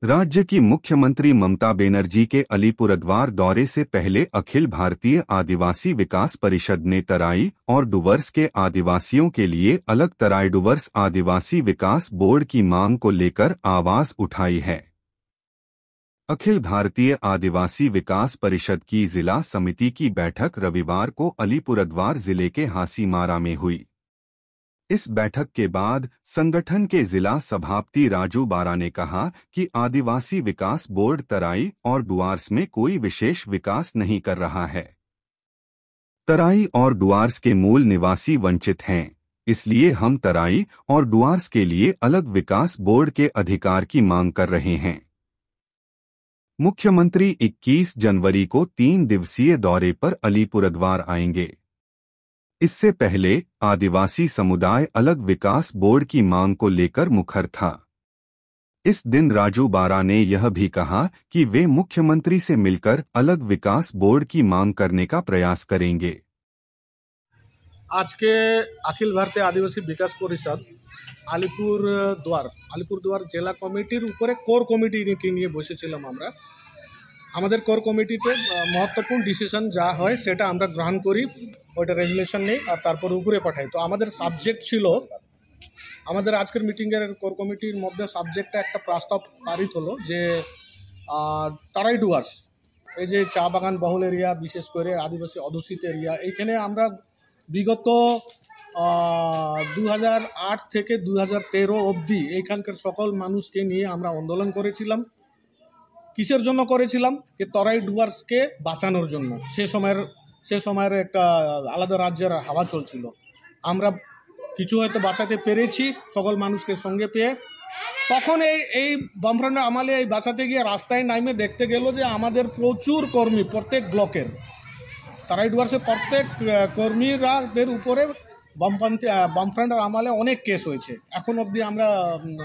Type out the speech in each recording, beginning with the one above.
राज्य की मुख्यमंत्री ममता बनर्जी के अलीपुरद्वार दौरे से पहले अखिल भारतीय आदिवासी विकास परिषद ने तराई और डुवर्स के आदिवासियों के लिए अलग तराई डुवर्स आदिवासी विकास बोर्ड की मांग को लेकर आवाज उठाई है। अखिल भारतीय आदिवासी विकास परिषद की जिला समिति की बैठक रविवार को अलीपुरद्वार जिले के हासीमारा में हुई। इस बैठक के बाद संगठन के जिला सभापति राजू बारा ने कहा कि आदिवासी विकास बोर्ड तराई और डुआर्स में कोई विशेष विकास नहीं कर रहा है। तराई और डुआर्स के मूल निवासी वंचित हैं, इसलिए हम तराई और डुआर्स के लिए अलग विकास बोर्ड के अधिकार की मांग कर रहे हैं। मुख्यमंत्री 21 जनवरी को 3 दिवसीय दौरे पर अलीपुरद्वार आएंगे। इससे पहले आदिवासी समुदाय अलग विकास बोर्ड की मांग को लेकर मुखर था। इस दिन राजू बारा ने यह भी कहा कि वे मुख्यमंत्री से मिलकर अलग विकास बोर्ड की मांग करने का प्रयास करेंगे। आज के अखिल भारतीय आदिवासी विकास परिषद আলিপুরদুয়ার জেলা কমিটির উপরে কোর কমিটি নিয়ে বসেছিলাম। আমাদের কোর কমিটিতে মহত্বপূর্ণ ডিসিশন যা হয় সেটা আমরা গ্রহণ করি, ওইটা রেজুলেশন নেই আর তারপর উপরে পাঠাই। তো আমাদের সাবজেক্ট ছিল, আমাদের আজকের মিটিংয়ের কোর কমিটির মধ্যে সাবজেক্টটা একটা প্রস্তাব পারিত হলো যে তারাই ডুয়ার্স, এই যে চা বাগান বহুল এরিয়া, বিশেষ করে আদিবাসী অধ্যুষিত এরিয়া, এইখানে আমরা বিগত 2008 থেকে 2013 অবধি এইখানকার সকল মানুষকে নিয়ে আমরা আন্দোলন করেছিলাম। কিসের জন্য করেছিলাম? যে তরাই ডুয়ার্সকে বাঁচানোর জন্য। সে সময়ের একটা আলাদা রাজ্যের হাওয়া চলছিল। আমরা কিছু হয়তো বাঁচাতে পেরেছি সকল মানুষকে সঙ্গে পেয়ে। তখন এই বামফ্রন্টের আমলে এই বাঁচাতে গিয়ে রাস্তায় নামে দেখতে গেল যে আমাদের প্রচুর কর্মী, প্রত্যেক ব্লকের তরাই ডুয়ার্সের প্রত্যেক কর্মীরাদের উপরে বামফ্রন্টের আমলে অনেক কেস হয়েছে। এখন অবধি আমরা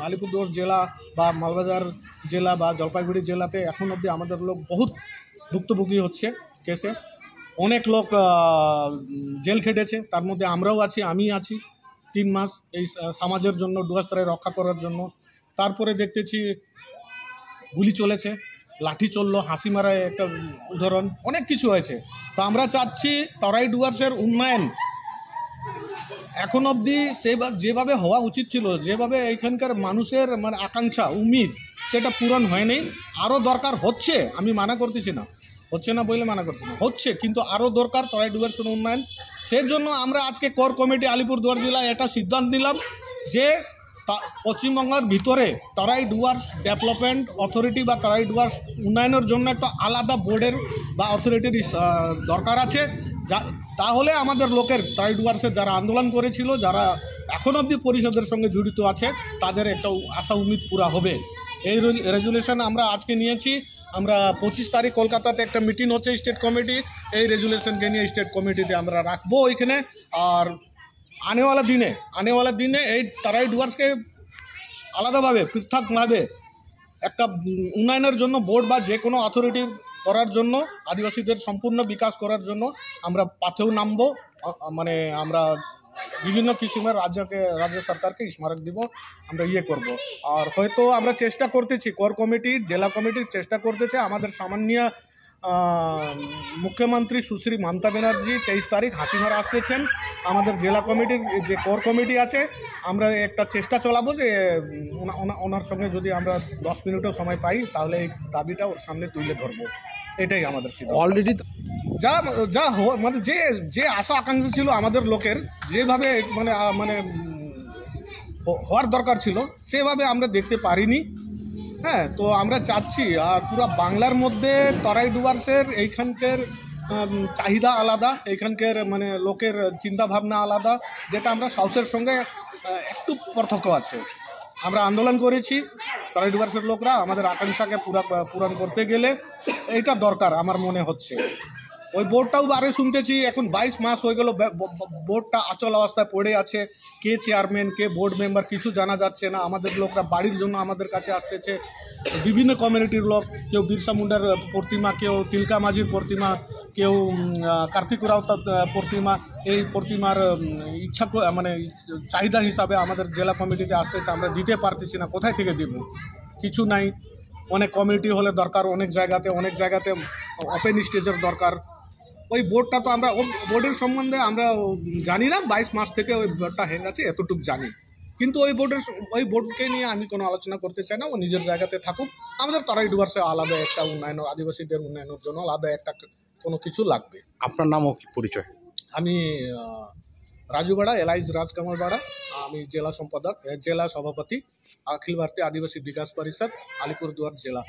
আলিপুরদুয়ার জেলা বা মালবাজার জেলা বা জলপাইগুড়ি জেলাতে এখন অবধি আমাদের লোক বহুত ভুক্তভোগী হচ্ছে কেসে। অনেক লোক জেল খেটেছে, তার মধ্যে আমরাও আছি, আমি আছি 3 মাস এই সমাজের জন্য, ডুয়ার্স তরাই রক্ষা করার জন্য। তারপরে দেখতেছি গুলি চলেছে, লাঠি চললো, হাসি মারায় একটা উদাহরণ, অনেক কিছু হয়েছে। তো আমরা চাচ্ছি তরাই ডুয়ার্সের উন্নয়ন এখন অবধি যেভাবে হওয়া উচিত ছিল, যেভাবে এখানকার মানুষের মানে আকাঙ্ক্ষা উম্মিদ সেটা পূরণ হয়নি। আরও দরকার হচ্ছে, আমি মানা করতেছি না, হচ্ছে না বলে মানা করতেছি না, হচ্ছে, কিন্তু আরও দরকার তরাই ডুয়ার্সের উন্নয়ন। সেই জন্য আমরা আজকে কোর কমিটি আলিপুরদুয়ার জেলায় এটা সিদ্ধান্ত নিলাম যে পশ্চিমবঙ্গের ভিতরে তরাই ডুয়ার্স ডেভেলপমেন্ট অথরিটি বা তরাই ডুয়ার্স উন্নয়নের জন্য একটা আলাদা বোর্ডের বা অথরিটির দরকার আছে। তাহলে আমাদের লোকের তরাই ডুয়ার্সের যারা আন্দোলন করেছিল, যারা এখন অবধি পরিষদের সঙ্গে জড়িত আছে, তাদের একটা আশা উম্মিদ পুরা হবে। এই রেজুলেশন আমরা আজকে নিয়েছি। আমরা 25 তারিখ কলকাতাতে একটা মিটিং হচ্ছে স্টেট কমিটি, এই রেজুলেশনকে নিয়ে স্টেট কমিটিতে আমরা রাখবো ওইখানে। আর আনেওয়ালা দিনে এই তরাই ডুয়ার্সকে আলাদাভাবে পৃথকভাবে একটা উন্নয়নের জন্য বোর্ড বা যে কোনো অথরিটি করার জন্য, আদিবাসীদের সম্পূর্ণ বিকাশ করার জন্য আমরা পাথেও নামবো। মানে আমরা বিভিন্ন কিসিমের রাজ্য সরকারকে স্মারক দিব, আমরা করব। আর হয়তো আমরা চেষ্টা করতেছি, কোর কমিটির জেলা কমিটির চেষ্টা করতেছে, আমাদের সামান্য মুখ্যমন্ত্রী সুশ্রী মমতা ব্যানার্জি 23 তারিখ হাসিমারা আসতেছেন। আমাদের জেলা কমিটির যে কোর কমিটি আছে, আমরা একটা চেষ্টা চালাবো যে ওনার সঙ্গে যদি আমরা 10 মিনিটও সময় পাই তাহলে এই দাবিটা ওর সামনে তুলে ধরবো। এটাই আমাদের সিদ্ধান্ত। অলরেডি যা মানে যে আশা আকাঙ্ক্ষা ছিল আমাদের লোকের, যেভাবে মানে হওয়ার দরকার ছিল সেভাবে আমরা দেখতে পারিনি। হ্যাঁ, তো আমরা চাচ্ছি আর পুরো বাংলার মধ্যে তরাই ডুয়ার্সের এইখানকার চাহিদা আলাদা, এইখানকার মানে লোকের চিন্তাভাবনা আলাদা, যেটা আমরা সাউথের সঙ্গে একটু পার্থক্য আছে। আমরা আন্দোলন করেছি, তরাই ডুয়ার্সের লোকরা আমাদের আকাঙ্ক্ষাকে পূরণ করতে গেলে এইটা দরকার আমার মনে হচ্ছে। ওই বোর্ডটাও বারে শুনতেছি, এখন 22 মাস হয়ে গেল বোর্ডটা আচল অবস্থায় পড়ে আছে। কে চেয়ারম্যান, কে বোর্ড মেম্বার কিছু জানা যাচ্ছে না। আমাদের লোকরা বাড়ির জন্য আমাদের কাছে আসতেছে, বিভিন্ন কমিউনিটির লোক, কেউ বিরসা মুন্ডার প্রতিমা, কেউ তিলকা মাঝির প্রতিমা, কেউ কার্তিক রাউতার প্রতিমা। এই প্রতিমার ইচ্ছা মানে চাহিদা হিসাবে আমাদের জেলা কমিটিতে আসতেছে, আমরা দিতে পারতেছি না, কোথায় থেকে দেব, কিছু নাই। অনেক কমিউনিটি হলে দরকার, অনেক জায়গাতে ওপেন স্টেজের দরকার। ওই বোর্ডটা তো আমরা বোর্ডের সম্বন্ধে আমরা জানি না, 22 মাস থেকে ওই বোর্ডটা হয়ে গেছে এতটুকু জানি, কিন্তু ওই বোর্ডকে নিয়ে আমি কোনো আলোচনা করতে চাই না। ও নিজের জায়গাতে থাকুক। আমাদের তরাই ডুয়ার্সে আলাদা একটা উন্নয়ন, আদিবাসীদের উন্নয়নের জন্য আলাদা একটা কোনো কিছু লাগবে। আপনার নাম ও কি পরিচয়? আমি রাজু বাড়া, এলাইজ রাজকামাল বাড়া। আমি জেলা সম্পাদক, জেলা সভাপতি, অখিল ভারতীয় আদিবাসী বিকাশ পরিষদ, আলিপুরদুয়ার জেলা।